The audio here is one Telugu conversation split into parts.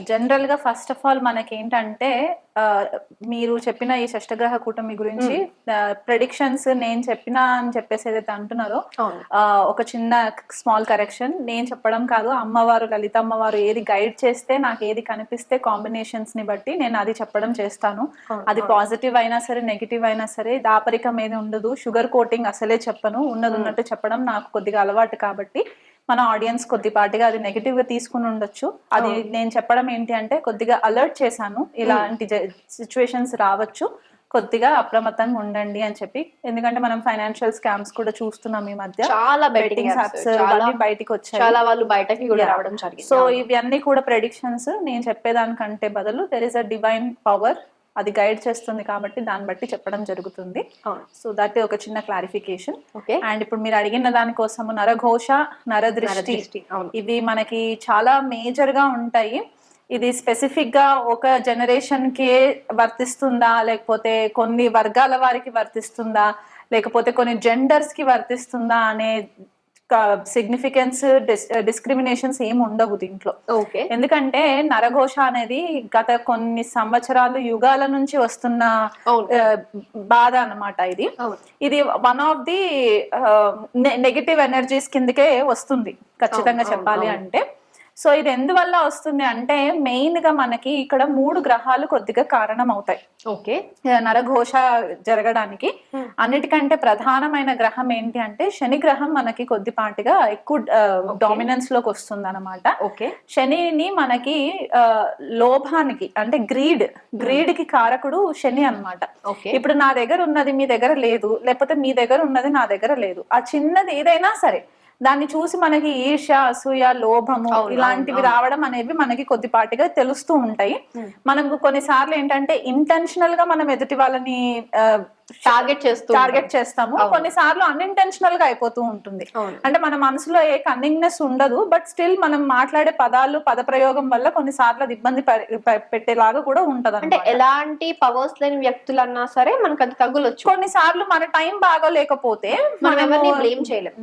జనరల్‌గా ఫస్ట్ ఆఫ్ ఆల్ మనకేంటంటే ఆహ్, మీరు చెప్పిన ఈ షష్టగ్రహ కూటమి గురించి ప్రెడిక్షన్స్ నేను చెప్పినా అని చెప్పేసి ఏదైతే అంటున్నారో అవును. ఒక చిన్న స్మాల్ కరెక్షన్. నేను చెప్పడం కాదు. అమ్మవారు లలిత అమ్మవారు ఏది గైడ్ చేస్తే నాకేది కనిపిస్తే కాంబినేషన్స్‌ని బట్టి నేను అది చెప్పడం చేస్తాను. అది పాజిటివ్ అయినా సరే, నెగెటివ్ అయినా సరే దాపరికం ఏది ఉండదు. షుగర్ కోటింగ్ అసలే చెప్పను. ఉన్నదున్నట్టు చెప్పడం నాకు కొద్దిగా అలవాటు కాబట్టి మన ఆడియన్స్ కొద్దిపాటిగా అది నెగెటివ్ గా తీసుకుని ఉండొచ్చు. అది నేను చెప్పడం ఏంటి అంటే కొద్దిగా అలర్ట్ చేశాను. ఇలాంటి సిచ్యువేషన్స్ రావచ్చు, కొద్దిగా అప్రమత్తంగా ఉండండి అని చెప్పి. ఎందుకంటే మనం ఫైనాన్షియల్ స్కామ్స్ కూడా చూస్తున్నాం ఈ మధ్య. చాలా బెట్టింగ్ యాప్స్ బయటికి వచ్చాయి, చాలా వాళ్ళు బయటకి కూడా రావడం జరిగింది. సో ఇవన్నీ కూడా ప్రెడిక్షన్స్. నేను చెప్పేదానికంటే బదులు there is a divine power, అది గైడ్ చేస్తుంది కాబట్టి దాన్ని బట్టి చెప్పడం జరుగుతుంది. సో దట్ ఒక చిన్న క్లారిఫికేషన్. అండ్ ఇప్పుడు మీరు అడిగిన దానికోసము నరఘోష, నరదృష్టి ఇవి మనకి చాలా మేజర్ గా ఉంటాయి. ఇది స్పెసిఫిక్ గా ఒక జనరేషన్ కే వర్తిస్తుందా, లేకపోతే కొన్ని వర్గాల వారికి వర్తిస్తుందా, లేకపోతే కొన్ని జెండర్స్ కి వర్తిస్తుందా అనే సిగ్నిఫికెన్స్ డిస్క్రిమినేషన్స్ ఏమి ఉండవు దీంట్లో. ఎందుకంటే నరఘోష అనేది గత కొన్ని సంవత్సరాలు యుగాల నుంచి వస్తున్న బాధ అన్నమాట. ఇది one of the negative energies కిందకే వస్తుంది ఖచ్చితంగా చెప్పాలి అంటే. సో ఇది ఎందువల్ల వస్తుంది అంటే మెయిన్ గా మనకి ఇక్కడ 3 గ్రహాలు కొద్దిగా కారణం అవుతాయి నరఘోష జరగడానికి. అన్నిటికంటే ప్రధానమైన గ్రహం ఏంటి అంటే శని గ్రహం మనకి కొద్దిపాటిగా ఎక్కువ డామినెన్స్ లోకి వస్తుంది అనమాట. శనిని మనకి లోభానికి అంటే గ్రీడ్ కి కారకుడు శని అన్నమాట. ఇప్పుడు నా దగ్గర ఉన్నది మీ దగ్గర లేదు, లేకపోతే మీ దగ్గర ఉన్నది నా దగ్గర లేదు, ఆ చిన్నది ఏదైనా సరే దాన్ని చూసి మనకి ఈర్ష్య, అసూయ, లోభము ఇలాంటివి రావడం అనేవి మనకి కొద్దిపాటిగా తెలుస్తూ ఉంటాయి. మనకు కొన్నిసార్లు ఏంటంటే ఇంటెన్షనల్ గా మనం ఎదుటి వాళ్ళని టార్గెట్ చేస్తాము, కొన్నిసార్లు అన్ఇంటెన్షనల్ గా అయిపోతూ ఉంటుంది. అంటే మన మనసులో ఏ కన్నింగ్నెస్ ఉండదు, బట్ స్టిల్ మనం మాట్లాడే పద ప్రయోగం వల్ల కొన్నిసార్లు అది ఇబ్బంది పెట్టేలాగా కూడా ఉంటది. అంటే ఎలాంటి పవర్స్ లేని వ్యక్తులన్నా సరే మనకు అది తగులొచ్చు. కొన్నిసార్లు మన టైం బాగోలేకపోతే మనం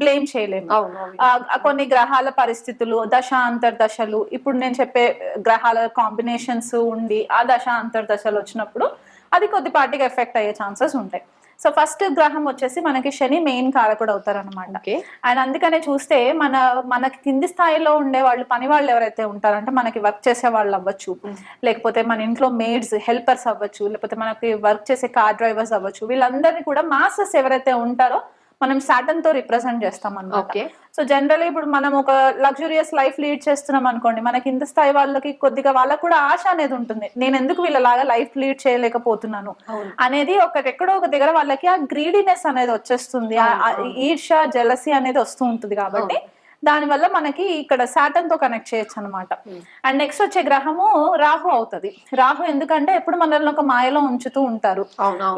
బ్లేమ్ చేయలేము. కొన్ని గ్రహాల పరిస్థితులు, దశ అంతర్దశలు, ఇప్పుడు నేను చెప్పే గ్రహాల కాంబినేషన్స్ ఉండి ఆ దశ అంతర్దశలు వచ్చినప్పుడు అది కొద్దిపాటిగా ఎఫెక్ట్ అయ్యే ఛాన్సెస్ ఉంటాయి. సో ఫస్ట్ గ్రహం వచ్చేసి మనకి శని మెయిన్ కారకుడు అవుతారు అనమాట. అండ్ అందుకనే చూస్తే మనకి కింది స్థాయిలో ఉండే వాళ్ళు, పని వాళ్ళు ఎవరైతే ఉంటారంటే మనకి వర్క్ చేసే వాళ్ళు అవ్వచ్చు, లేకపోతే మన ఇంట్లో మేడ్స్ హెల్పర్స్ అవ్వచ్చు, లేకపోతే మనకి వర్క్ చేసే కార్ డ్రైవర్స్ అవ్వచ్చు, వీళ్ళందరినీ కూడా మాస్టర్స్ ఎవరైతే ఉంటారో మనం సాటర్న్ తో రిప్రజెంట్ చేస్తాం అన్నమాట. సో జనరల్లీ ఇప్పుడు మనం ఒక లగ్జూరియస్ లైఫ్ లీడ్ చేస్తున్నాం అనుకోండి, మనకి ఇంత స్థాయి వాళ్ళకి కొద్దిగా వాళ్ళకు కూడా ఆశ అనేది ఉంటుంది, నేను ఎందుకు వీళ్ళలాగా లైఫ్ లీడ్ చేయలేకపోతున్నాను అనేది ఎక్కడో ఒక దగ్గర వాళ్ళకి ఆ గ్రీడీనెస్ అనేది వచ్చేస్తుంది, ఈర్ష, జెలసీ అనేది వస్తూ ఉంటుంది. కాబట్టి దానివల్ల మనకి ఇక్కడ సాటర్న్ తో కనెక్ట్ చేయొచ్చు అనమాట. అండ్ నెక్స్ట్ వచ్చే గ్రహము రాహు అవుతుంది. రాహు ఎందుకంటే ఎప్పుడు మనల్ని ఒక మాయలో ఉంచుతూ ఉంటారు,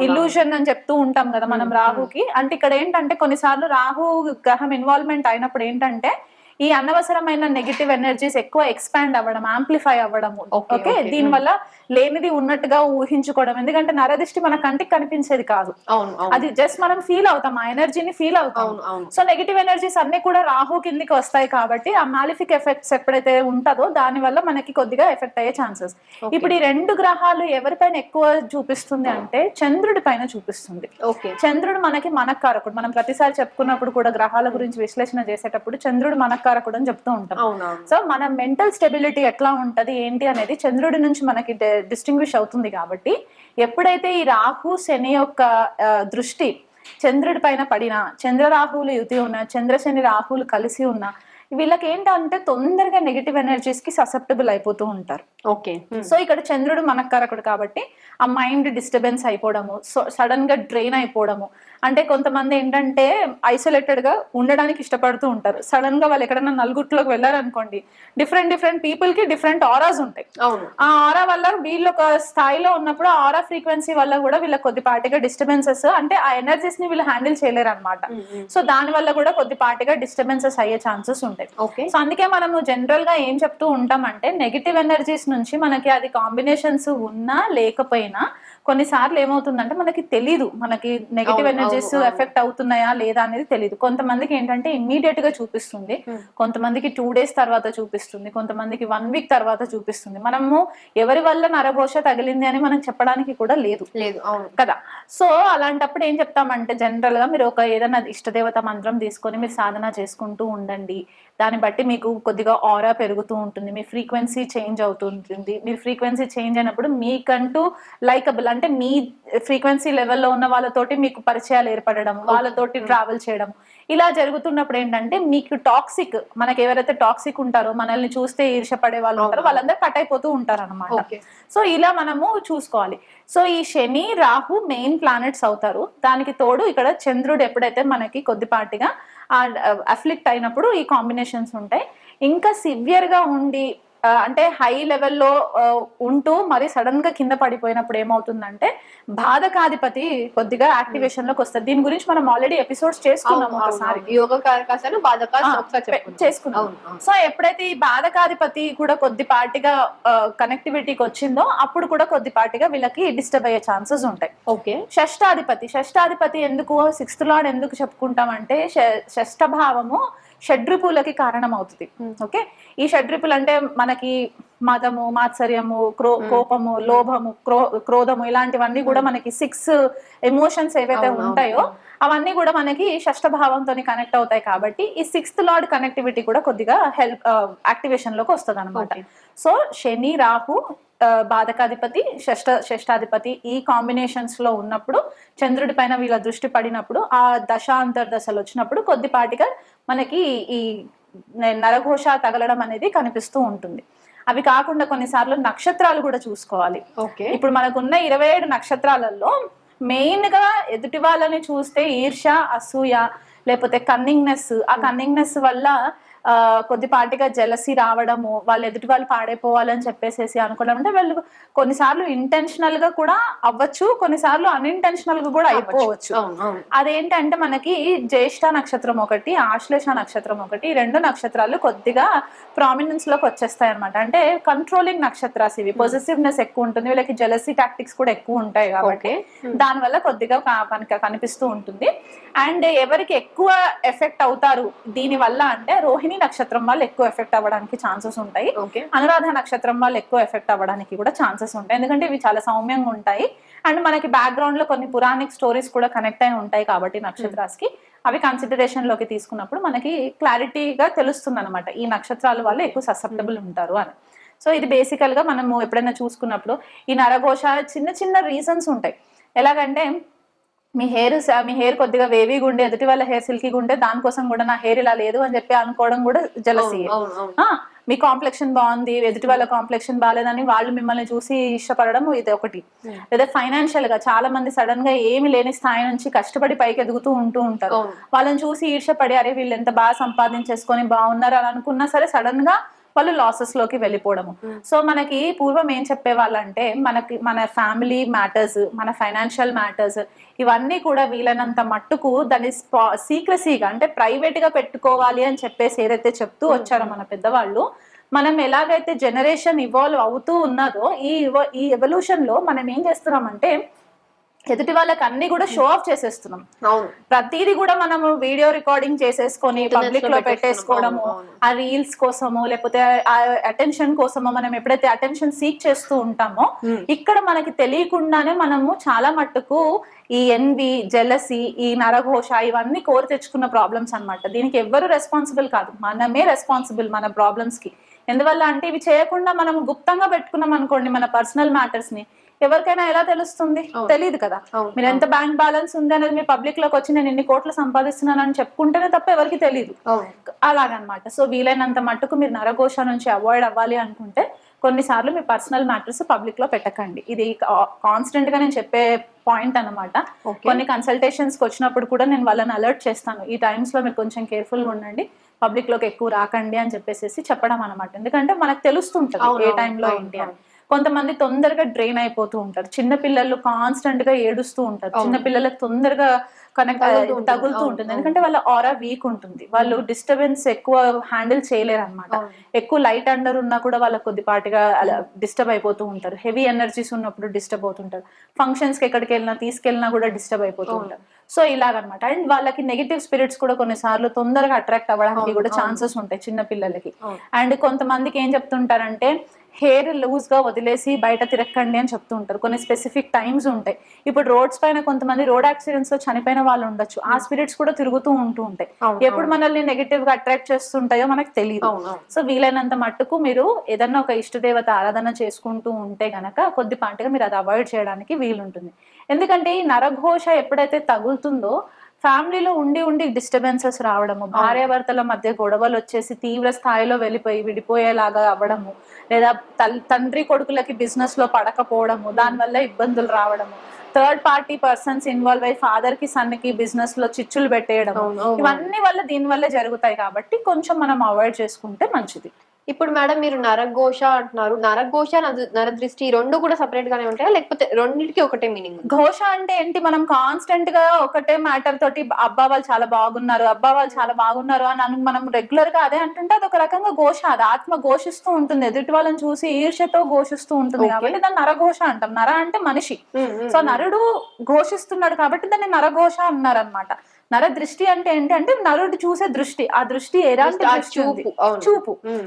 ఇల్యూషన్ అని చెప్తూ ఉంటాం కదా మనం రాహుకి. అంటే ఇక్కడ ఏంటంటే కొన్నిసార్లు రాహు గ్రహం ఇన్వాల్వ్మెంట్ అయినప్పుడు ఏంటంటే ఈ అనవసరమైన నెగిటివ్ ఎనర్జీస్ ఎక్కువ ఎక్స్పాండ్ అవ్వడం, ఆంప్లిఫై అవ్వడము. ఓకే, దీని వల్ల లేనిది ఉన్నట్టుగా ఊహించుకోవడం. ఎందుకంటే నరదిష్టి మన కంటికి కనిపించేది కాదు, అది జస్ట్ మనం ఫీల్ అవుతాం, ఆ ఎనర్జీని ఫీల్ అవుతాం. సో నెగిటివ్ ఎనర్జీస్ అన్ని కూడా రాహు కిందికి వస్తాయి కాబట్టి ఆ మాలిఫిక్ ఎఫెక్ట్స్ ఎప్పుడైతే ఉంటుందో దాని వల్ల మనకి కొద్దిగా ఎఫెక్ట్ అయ్యే ఛాన్సెస్. ఇప్పుడు ఈ 2 గ్రహాలు ఎవరిపైన ఎక్కువ చూపిస్తుంది అంటే చంద్రుడి పైన చూపిస్తుంది. చంద్రుడు మనకి మనకారకుడు. మనం ప్రతిసారి చెప్పుకున్నప్పుడు కూడా గ్రహాల గురించి విశ్లేషణ చేసేటప్పుడు చంద్రుడు మనకారకుడు అని చెప్తూ ఉంటాం. సో మన మెంటల్ స్టెబిలిటీ ఎట్లా ఉంటది ఏంటి అనేది చంద్రుడి నుంచి మనకి డిస్టింగ్విష్ అవుతుంది. కాబట్టి ఎప్పుడైతే ఈ రాహు శని యొక్క దృష్టి చంద్రుడి పైన పడినా, చంద్రరాహువులు యుతి ఉన్నా, చంద్రశని రాహువులు కలిసి ఉన్నా, వీళ్ళకి ఏంటంటే తొందరగా నెగిటివ్ ఎనర్జీస్ కి ససెప్టబుల్ అయిపోతూ ఉంటారు. సో ఇక్కడ చంద్రుడు మనకారకుడు కాబట్టి ఆ మైండ్ డిస్టర్బెన్స్ అయిపోవడము, సడన్ గా డ్రైన్ అయిపోవడము. అంటే కొంతమంది ఏంటంటే ఐసోలేటెడ్ గా ఉండడానికి ఇష్టపడుతూ ఉంటారు. సడన్ గా వాళ్ళు ఎక్కడైనా నలుగుట్లోకి వెళ్ళారనుకోండి, డిఫరెంట్ పీపుల్ కి డిఫరెంట్ ఆరాస్ ఉంటాయి. ఆ ఆరా వల్ల వీళ్ళు ఒక స్థాయిలో ఉన్నప్పుడు ఆ ఆరా ఫ్రీక్వెన్సీ వల్ల కూడా వీళ్ళకి కొద్దిపాటిగా డిస్టర్బెన్సెస్, అంటే ఆ ఎనర్జీస్ ని వీళ్ళు హ్యాండిల్ చేయలేరు అనమాట. సో దాని వల్ల కూడా కొద్దిపాటిగా డిస్టర్బెన్సెస్ అయ్యే ఛాన్సెస్ ఉంటాయి. సో అందుకే మనము జనరల్ గా ఏం చెప్తూ ఉంటామంటే నెగిటివ్ ఎనర్జీస్ నుంచి మనకి అది కాంబినేషన్స్ ఉన్నా లేకపోయినా కొన్నిసార్లు ఏమవుతుందంటే మనకి తెలీదు, మనకి నెగిటివ్ ఎనర్జీస్ ఎఫెక్ట్ అవుతున్నాయా లేదా అనేది తెలియదు. కొంతమందికి ఏంటంటే ఇమ్మీడియట్ గా చూపిస్తుంది, కొంతమందికి 2 days తర్వాత చూపిస్తుంది, కొంతమందికి 1 week తర్వాత చూపిస్తుంది. మనము ఎవరి వల్ల నరఘోష తగిలింది అని మనం చెప్పడానికి కూడా లేదు కదా. సో అలాంటప్పుడు ఏం చెప్తామంటే జనరల్ గా మీరు ఏదైనా ఇష్టదేవత మంత్రం తీసుకొని మీరు సాధన చేసుకుంటూ ఉండండి. దాన్ని బట్టి మీకు కొద్దిగా ఆరా పెరుగుతూ ఉంటుంది, మీ ఫ్రీక్వెన్సీ చేంజ్ అవుతుంటుంది. మీరు ఫ్రీక్వెన్సీ చేంజ్ అయినప్పుడు మీకంటూ లైకబుల్ అంటే మీ ఫ్రీక్వెన్సీ లెవెల్లో ఉన్న వాళ్ళతోటి మీకు పరిచయాలు ఏర్పడడం, వాళ్ళతోటి ట్రావెల్ చేయడం, ఇలా జరుగుతున్నప్పుడు ఏంటంటే మీకు టాక్సిక్, మనకి ఎవరైతే టాక్సిక్ ఉంటారో, మనల్ని చూస్తే ఈర్షపడే వాళ్ళు ఉంటారో వాళ్ళందరూ కట్ అయిపోతూ ఉంటారు అనమాట. సో ఇలా మనము చూసుకోవాలి. సో ఈ శని రాహు మెయిన్ ప్లానెట్స్ అవుతారు. దానికి తోడు ఇక్కడ చంద్రుడు ఎప్పుడైతే మనకి కొద్దిపాటిగా అఫ్లిక్ట్ అయినప్పుడు ఈ కాంబినేషన్స్ ఉంటాయి. ఇంకా సివియర్ గా ఉండి అంటే హై లెవెల్లో ఉంటూ మరి సడన్ గా కింద పడిపోయినప్పుడు ఏమవుతుందంటే బాధకాధిపతి కొద్దిగా యాక్టివేషన్ లోకి వస్తుంది. దీని గురించి మనం ఆల్రెడీ ఎపిసోడ్స్ చేసుకున్నాం ఒకసారి, చేసుకున్నాం. సో ఎప్పుడైతే ఈ బాధకాధిపతి కూడా కొద్దిపాటిగా కనెక్టివిటీకి వచ్చిందో అప్పుడు కూడా కొద్దిపాటిగా వీళ్ళకి డిస్టర్బ్ అయ్యే ఛాన్సెస్ ఉంటాయి. షష్టాధిపతి ఎందుకు 6th లార్డ్ ఎందుకు చెప్పుకుంటామంటే షష్ఠ భావము షడ్రిపులకి కారణం అవుతుంది. ఓకే, ఈ షడ్రిపులు అంటే మనకి మదము, మాత్సర్యము, కోపము, లోభము, క్రోధము ఇలాంటివన్నీ కూడా మనకి 6 ఎమోషన్స్ ఏవైతే ఉంటాయో అవన్నీ కూడా మనకి షష్ఠ భావంతో కనెక్ట్ అవుతాయి. కాబట్టి ఈ 6th లార్డ్ కనెక్టివిటీ కూడా కొద్దిగా యాక్టివేషన్ లోకి వస్తుంది అనమాట. సో శని రాహు బాధకాధిపతి షష్టాధిపతి ఈ కాంబినేషన్స్ లో ఉన్నప్పుడు చంద్రుడి పైన వీళ్ళ దృష్టి పడినప్పుడు ఆ దశాంతర్దశలు వచ్చినప్పుడు కొద్దిపాటిగా మనకి ఈ నరఘోష తగలడం అనేది కనిపిస్తూ ఉంటుంది. అవి కాకుండా కొన్నిసార్లు నక్షత్రాలు కూడా చూసుకోవాలి. ఇప్పుడు మనకున్న 27 నక్షత్రాలలో మెయిన్ గా ఎదుటి వాళ్ళని చూస్తే ఈర్ష, అసూయ, లేకపోతే కన్నింగ్నెస్, ఆ కన్నింగ్నెస్ వల్ల కొద్దిపాటిగా జలసి రావడము, వాళ్ళు ఎదుటి వాళ్ళు పాడైపోవాలని చెప్పేసి అనుకోవడం. అంటే వాళ్ళు కొన్నిసార్లు ఇంటెన్షనల్ గా కూడా అవ్వచ్చు, కొన్నిసార్లు అన్ఇంటెన్షనల్ గా కూడా అయిపోవచ్చు. అదేంటంటే మనకి జ్యేష్ఠ నక్షత్రం ఒకటి, ఆశ్లేష నక్షత్రం ఒకటి, 2 నక్షత్రాలు కొద్దిగా ప్రామినెన్స్ లోకి వచ్చేస్తాయి అనమాట. అంటే కంట్రోలింగ్ నక్షత్రాలు ఇవి, పొజిటివ్నెస్ ఎక్కువ ఉంటుంది, వీళ్ళకి జెలసీ టాక్టిక్స్ కూడా ఎక్కువ ఉంటాయి కాబట్టి దానివల్ల కొద్దిగా కనిపిస్తూ ఉంటుంది. అండ్ ఎవరికి ఎక్కువ ఎఫెక్ట్ అవుతారు దీని వల్ల అంటే రోహిణి నక్షత్రం వాళ్ళు ఎక్కువ ఎఫెక్ట్ అవ్వడానికి ఛాన్సెస్ ఉంటాయి, అనురాధ నక్షత్రం వాళ్ళు ఎక్కువ ఎఫెక్ట్ అవ్వడానికి కూడా ఛాన్సెస్ ఉంటాయి. ఎందుకంటే ఇవి చాలా సౌమ్యంగా ఉంటాయి అండ్ మనకి బ్యాక్గ్రౌండ్ లో కొన్ని పురాణిక్ స్టోరీస్ కూడా కనెక్ట్ అయి ఉంటాయి కాబట్టి నక్షత్రాలకి అవి కన్సిడరేషన్ లోకి తీసుకున్నప్పుడు మనకి క్లారిటీగా తెలుస్తుంది అనమాట ఈ నక్షత్రాల వాళ్ళు ఎక్కువ ససెప్టబుల్ ఉంటారు అని. సో ఇది బేసికల్ గా మనము ఎప్పుడైనా చూసుకున్నప్పుడు ఈ నరఘోష చిన్న చిన్న రీజన్స్ ఉంటాయి. ఎలాగంటే మీ హెయిర్ కొద్దిగా వేవీగా ఉండి ఎదుటి వాళ్ళ హెయిర్ సిల్కీగా ఉంటే దానికోసం కూడా నా హెయిర్ ఇలా లేదు అని చెప్పి అనుకోవడం కూడా జెలసీ. మీ కాంప్లెక్షన్ బాగుంది, ఎదుటి వాళ్ళ కాంప్లెక్షన్ బాగాలేదని వాళ్ళు మిమ్మల్ని చూసి ఇష్టపడడం ఇది ఒకటి. లేదా ఫైనాన్షియల్ గా చాలా మంది సడన్ గా ఏమి లేని స్థాయి నుంచి కష్టపడి పైకి ఎదుగుతూ ఉంటారు. వాళ్ళని చూసి ఈర్షపడి అరే వీళ్ళు ఎంత బాగా సంపాదించేసుకొని బాగున్నారు అని అనుకున్నా సరే సడన్ గా వాళ్ళు లాసెస్ లోకి వెళ్ళిపోవడము. సో మనకి పూర్వం ఏం చెప్పేవాళ్ళంటే మన ఫ్యామిలీ మ్యాటర్స్, మన ఫైనాన్షియల్ మ్యాటర్స్ ఇవన్నీ కూడా వీలైనంత మట్టుకు దాన్ని సీక్రసీగా అంటే ప్రైవేట్ గా పెట్టుకోవాలి అని చెప్పేసి ఏదైతే చెప్తూ వచ్చారో మన పెద్దవాళ్ళు, మనం ఎలాగైతే జనరేషన్ ఇవాల్వ్ అవుతూ ఉన్నదో ఈ ఎవల్యూషన్ లో మనం ఏం చేస్తున్నామంటే ఎదుటి వాళ్ళకి అన్ని కూడా షో ఆఫ్ చేసేస్తున్నాం. ప్రతిదీ కూడా మనము వీడియో రికార్డింగ్ చేసేసుకొని పబ్లిక్ లో పెట్టేసుకోవడము, ఆ రీల్స్ కోసమో లేకపోతే ఆ అటెన్షన్ కోసమో మనం ఎప్పుడైతే అటెన్షన్ సీక్ చేస్తూ ఉంటామో ఇక్కడ మనకి తెలియకుండానే మనము చాలా మట్టుకు ఈ ఎన్వి, జెలసీ, ఈ నరఘోష ఇవన్నీ కోరి తెచ్చుకున్న ప్రాబ్లమ్స్ అన్నమాట. దీనికి ఎవ్వరు రెస్పాన్సిబుల్ కాదు, మనమే రెస్పాన్సిబుల్ మన ప్రాబ్లమ్స్ కి. ఎందువల్ల అంటే ఇవి చేయకుండా మనం గుప్తంగా పెట్టుకున్నాం అనుకోండి మన పర్సనల్ మ్యాటర్స్ ని, ఎవరికైనా ఎలా తెలుస్తుంది? తెలియదు కదా. మీరు ఎంత బ్యాంక్ బ్యాలెన్స్ ఉంది అనేది మీ పబ్లిక్ లోకి వచ్చి నేను ఇన్ని కోట్లు సంపాదిస్తున్నాను అని చెప్పుకుంటేనే తప్ప ఎవరికి తెలియదు. అలాగనమాట. సో వీలైనంత మట్టుకు మీరు నరఘోష నుంచి అవాయిడ్ అవ్వాలి అనుకుంటే కొన్నిసార్లు మీ పర్సనల్ మ్యాటర్స్ పబ్లిక్ లో పెట్టకండి. ఇది కాన్స్టెంట్ గా నేను చెప్పే పాయింట్ అనమాట. కొన్ని కన్సల్టేషన్స్ కి వచ్చినప్పుడు కూడా నేను వాళ్ళని అలర్ట్ చేస్తాను, ఈ టైమ్స్ లో మీరు కొంచెం కేర్ఫుల్ గా ఉండండి, పబ్లిక్ లోకి ఎక్కువ రాకండి అని చెప్పేసి చెప్పడం అనమాట. ఎందుకంటే మనకు తెలుస్తుంటది ఏ టైంలో ఏంటి అని. కొంతమంది తొందరగా డ్రైన్ అయిపోతూ ఉంటారు. చిన్న పిల్లలు కాన్స్టెంట్ గా ఏడుస్తూ ఉంటారు. చిన్న పిల్లలకు తొందరగా తగులుతూ ఉంటుంది. ఎందుకంటే వాళ్ళ ఆరా వీక్ ఉంటుంది. వాళ్ళు డిస్టర్బెన్స్ ఎక్కువ హ్యాండిల్ చేయలేరు అనమాట. ఎక్కువ లైట్ అండర్ ఉన్నా కూడా వాళ్ళకి కొద్దిపాటిగా డిస్టర్బ్ అయిపోతూ ఉంటారు. హెవీ ఎనర్జీస్ ఉన్నప్పుడు డిస్టర్బ్ అవుతుంటారు. ఫంక్షన్స్ కి ఎక్కడికి వెళ్ళినా తీసుకెళ్ళినా కూడా డిస్టర్బ్ అయిపోతూ ఉంటారు. సో ఇలాగనమాట. అండ్ వాళ్ళకి నెగిటివ్ స్పిరిట్స్ కూడా కొన్నిసార్లు తొందరగా అట్రాక్ట్ అవ్వడానికి కూడా ఛాన్సెస్ ఉంటాయి చిన్న పిల్లలకి. అండ్ కొంతమందికి ఏం చెప్తుంటారంటే హెయిర్ లూజ్ గా వదిలేసి బయట తిరక్కండి అని చెప్తూ ఉంటారు. కొన్ని స్పెసిఫిక్ టైమ్స్ ఉంటాయి. ఇప్పుడు రోడ్స్ పైన కొంతమంది రోడ్ యాక్సిడెంట్స్ లో చనిపోయిన వాళ్ళు ఉండొచ్చు. ఆ స్పిరిట్స్ కూడా తిరుగుతూ ఉంటూ ఉంటాయి. ఎప్పుడు మనల్ని నెగిటివ్ గా అట్రాక్ట్ చేస్తుంటాయో మనకు తెలియదు. సో వీలైనంత మట్టుకు మీరు ఏదన్నా ఒక ఇష్టదేవత ఆరాధన చేసుకుంటూ ఉంటే గనక కొద్దిపాటిగా మీరు అది అవాయిడ్ చేయడానికి వీలుంటుంది. ఎందుకంటే ఈ నరఘోష ఎప్పుడైతే తగులుతుందో ఫ్యామిలీలో ఉండి ఉండి డిస్టర్బెన్సెస్ రావడము, భార్యాభర్తల మధ్య గొడవలు వచ్చేసి తీవ్ర స్థాయిలో వెళ్ళిపోయి విడిపోయేలాగా అవ్వడము, లేదా తండ్రి కొడుకులకి బిజినెస్ లో పడకపోవడము, దానివల్ల ఇబ్బందులు రావడము, థర్డ్ పార్టీ పర్సన్స్ ఇన్వాల్వ్ అయ్యి ఫాదర్ కి సన్ కి బిజినెస్ లో చిచ్చులు పెట్టేయడం, ఇవన్నీ వల్ల దీని వల్ల జరుగుతాయి. కాబట్టి కొంచెం మనం అవాయిడ్ చేసుకుంటే మంచిది. ఇప్పుడు మేడం మీరు నరఘోష అంటున్నారు. నరఘోష, నరదృష్టి రెండు కూడా సెపరేట్ గానే ఉంటాయా, లేకపోతే రెండింటికి ఒకటే మీనింగ్? ఘోష అంటే ఏంటి? మనం కాన్స్టెంట్ గా ఒకటే మ్యాటర్ తోటి అబ్బా వాళ్ళు చాలా బాగున్నారు, అబ్బా వాళ్ళు చాలా బాగున్నారు అని మనం రెగ్యులర్ గా అదే అంటుంటే అది ఒక రకంగా ఘోష. అది ఆత్మ ఘోషిస్తూ ఉంటుంది, ఎదుటి వాళ్ళని చూసి ఈర్ష్యతో ఘోషిస్తూ ఉంటుంది. కాబట్టి దాన్ని నరఘోష అంటాం. నర అంటే మనిషి. సో నరుడు ఘోషిస్తున్నాడు కాబట్టి దాన్ని నరఘోష అన్నారు అనమాట. నర దృష్టి అంటే ఏంటి అంటే నరుడు చూసే దృష్టి. ఆ దృష్టి ఎలాంటి చూపు,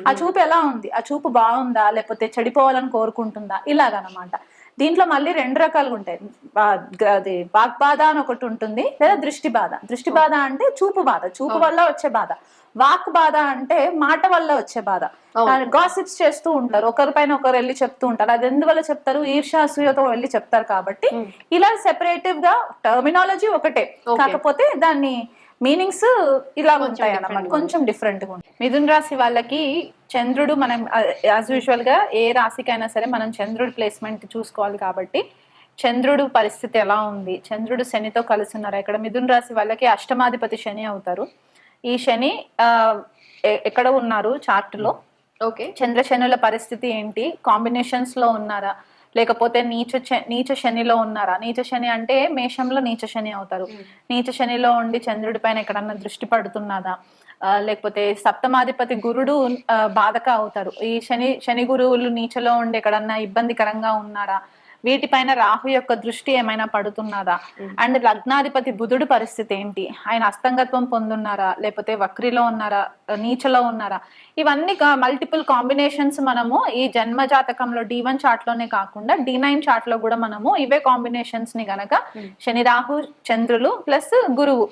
ఆ చూపు ఎలా ఉంది, ఆ చూపు బాగుందా లేకపోతే చెడిపోవాలని కోరుకుంటుందా, ఇలాగనమాట. దీంట్లో మళ్ళీ 2 రకాలుగా ఉంటాయి. అది వాగ్బాధ అని ఒకటి ఉంటుంది, లేదా దృష్టి బాధ. దృష్టి బాధ అంటే చూపు బాధ, చూపు వల్ల వచ్చే బాధ. వాక్ బాధ అంటే మాట వల్ల వచ్చే బాధ. గాసిప్స్ చేస్తూ ఉంటారు, ఒకరిపైన ఒకరు వెళ్ళి చెప్తూ ఉంటారు. అది ఎందువల్ల చెప్తారు? ఈర్ష్య అసూయతో వెళ్ళి చెప్తారు. కాబట్టి ఇలా సెపరేటివ్ గా టర్మినాలజీ ఒకటే, కాకపోతే దాన్ని మీనింగ్స్ ఇలా ఉంటాయి అన్నమాట, కొంచెం డిఫరెంట్ గా ఉంటాయి. మిథున రాశి వాళ్ళకి చంద్రుడు, మనం యాజ్ యూజువల్ గా ఏ రాశికైనా సరే మనం చంద్రుడి ప్లేస్మెంట్ చూసుకోవాలి. కాబట్టి చంద్రుడు పరిస్థితి ఎలా ఉంది, చంద్రుడు శనితో కలిసి ఉన్నారు. ఇక్కడ మిథున రాశి వాళ్ళకి అష్టమాధిపతి శని అవుతారు. ఈ శని ఎక్కడ ఉన్నారు చార్ట్ లో, చంద్ర శనుల పరిస్థితి ఏంటి, కాంబినేషన్స్ లో ఉన్నారా, లేకపోతే నీచ శనిలో ఉన్నారా? నీచ శని అంటే మేషంలో నీచ శని అవుతారు. నీచ శనిలో ఉండి చంద్రుడి పైన ఎక్కడన్నా దృష్టి పడుతున్నదా, లేకపోతే సప్తమాధిపతి గురుడు బాధక అవుతారు. ఈ శని గురువులు నీచలో ఉండి ఎక్కడన్నా ఇబ్బందికరంగా ఉన్నారా? వీటిపైన రాహు యొక్క దృష్టి ఏమైనా పడుతున్నదా? అండ్ లగ్నాధిపతి బుధుడు పరిస్థితి ఏంటి, ఆయన అస్తంగత్వం పొందున్నారా, లేకపోతే వక్రిలో ఉన్నారా, నీచలో ఉన్నారా? ఇవన్నీ మల్టిపుల్ కాంబినేషన్స్ మనము ఈ జన్మ జాతకంలో D1 చార్ట్ లోనే కాకుండా D9 చార్ట్ లో కూడా మనము ఇవే కాంబినేషన్స్ ని గనక శని రాహు చంద్రులు ప్లస్ గురువు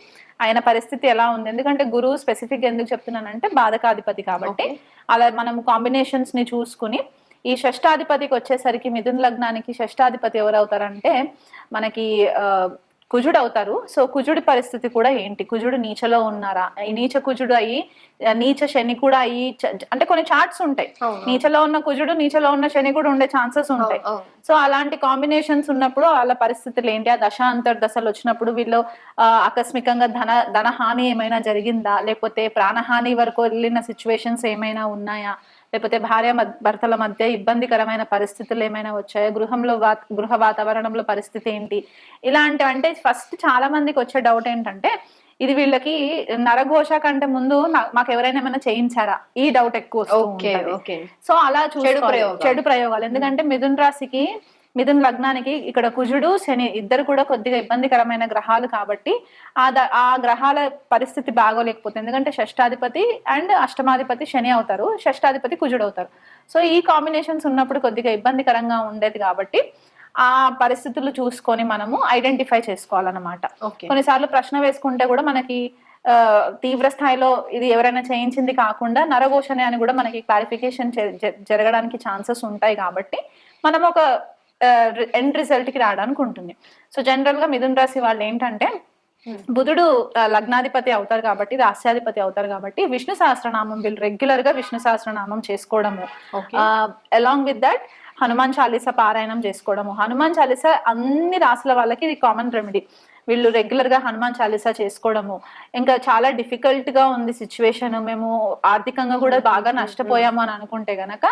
ఆయన పరిస్థితి ఎలా ఉంది. ఎందుకంటే గురువు స్పెసిఫిక్ ఎందుకు చెప్తున్నానంటే బాధకాధిపతి కాబట్టి అలా మనం కాంబినేషన్స్ ని చూసుకుని ఈ షష్టాధిపతికి వచ్చేసరికి మిథున లగ్నానికి షష్టాధిపతి ఎవరవుతారంటే మనకి కుజుడు అవుతారు. సో కుజుడి పరిస్థితి కూడా ఏంటి, కుజుడు నీచలో ఉన్నారా, ఈ నీచ కుజుడు అయ్యి నీచ శని కూడా అయ్యి, అంటే కొన్ని చార్ట్స్ ఉంటాయి, నీచలో ఉన్న కుజుడు నీచలో ఉన్న శని కూడా ఉండే ఛాన్సెస్ ఉంటాయి. సో అలాంటి కాంబినేషన్స్ ఉన్నప్పుడు వాళ్ళ పరిస్థితులు ఏంటి, ఆ దశ అంతర్దశలు వచ్చినప్పుడు వీళ్ళు ఆకస్మికంగా ధనహాని ఏమైనా జరిగిందా, లేకపోతే ప్రాణహాని వరకు వెళ్ళిన సిచ్యువేషన్స్ ఏమైనా ఉన్నాయా, లేకపోతే భార్య భర్తల మధ్య ఇబ్బందికరమైన పరిస్థితులు ఏమైనా వచ్చాయా, గృహ వాతావరణంలో పరిస్థితి ఏంటి, ఇలాంటివి. అంటే ఫస్ట్ చాలా మందికి వచ్చే డౌట్ ఏంటంటే ఇది వీళ్ళకి నరఘోష కంటే ముందు మాకు ఎవరైనా ఏమైనా చేయించారా, ఈ డౌట్ ఎక్కువ వస్తుంది. సో అలా చెడు ప్రయోగాలు. ఎందుకంటే మిథున రాశికి మిథున లగ్నానికి ఇక్కడ కుజుడు శని ఇద్దరు కూడా కొద్దిగా ఇబ్బందికరమైన గ్రహాలు కాబట్టి ఆ గ్రహాల పరిస్థితి బాగోలేకపోతే, ఎందుకంటే షష్టాధిపతి అండ్ అష్టమాధిపతి శని అవుతారు, షష్టాధిపతి కుజుడు అవుతారు. సో ఈ కాంబినేషన్స్ ఉన్నప్పుడు కొద్దిగా ఇబ్బందికరంగా ఉండేది కాబట్టి ఆ పరిస్థితులు చూసుకొని మనము ఐడెంటిఫై చేసుకోవాలన్నమాట. కొన్నిసార్లు ప్రశ్న వేసుకుంటే కూడా మనకి తీవ్ర స్థాయిలో ఇది ఎవరైనా చేయించింది కాకుండా నరఘోషనే అని కూడా మనకి క్లారిఫికేషన్ జరగడానికి ఛాన్సెస్ ఉంటాయి. కాబట్టి మనం ఒక ఎండ్ రిజల్ట్ కి రావడానికి ఉంటుంది. సో జనరల్ గా మిథున రాశి వాళ్ళు ఏంటంటే బుధుడు లగ్నాధిపతి అవుతారు కాబట్టి, రాస్యాధిపతి అవుతారు కాబట్టి విష్ణు సహస్రనామం వీళ్ళు రెగ్యులర్ గా విష్ణు సహస్రనామం చేసుకోవడము, along with that Hanuman Chalisa పారాయణం చేసుకోవడము. హనుమాన్ చాలీసా అన్ని రాసుల వాళ్ళకి ఇది కామన్ రెమెడీ. వీళ్ళు రెగ్యులర్ గా హనుమాన్ చాలీసా చేసుకోవడము, ఇంకా చాలా డిఫికల్ట్ గా ఉంది సిచ్యువేషన్, మేము ఆర్థికంగా కూడా బాగా నష్టపోయాము అని అనుకుంటే గనక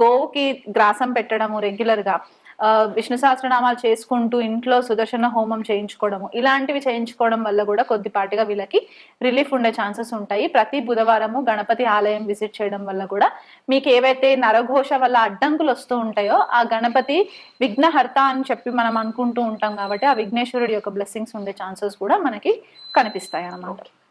గోవుకి గ్రాసం పెట్టడము రెగ్యులర్ గా, విష్ణు సహస్రనామాలు చేసుకుంటూ ఇంట్లో సుదర్శన హోమం చేయించుకోవడము, ఇలాంటివి చేయించుకోవడం వల్ల కూడా కొద్దిపాటిగా వీళ్ళకి రిలీఫ్ ఉండే ఛాన్సెస్ ఉంటాయి. ప్రతి బుధవారము గణపతి ఆలయం విజిట్ చేయడం వల్ల కూడా మీకు ఏవైతే నరఘోష వల్ల అడ్డంకులు వస్తూ ఉంటాయో ఆ గణపతి విఘ్నహర్త అని చెప్పి మనం అనుకుంటూ ఉంటాం కాబట్టి ఆ విఘ్నేశ్వరుడి యొక్క బ్లెస్సింగ్స్ ఉండే ఛాన్సెస్ కూడా మనకి కనిపిస్తాయి అన్నమాట.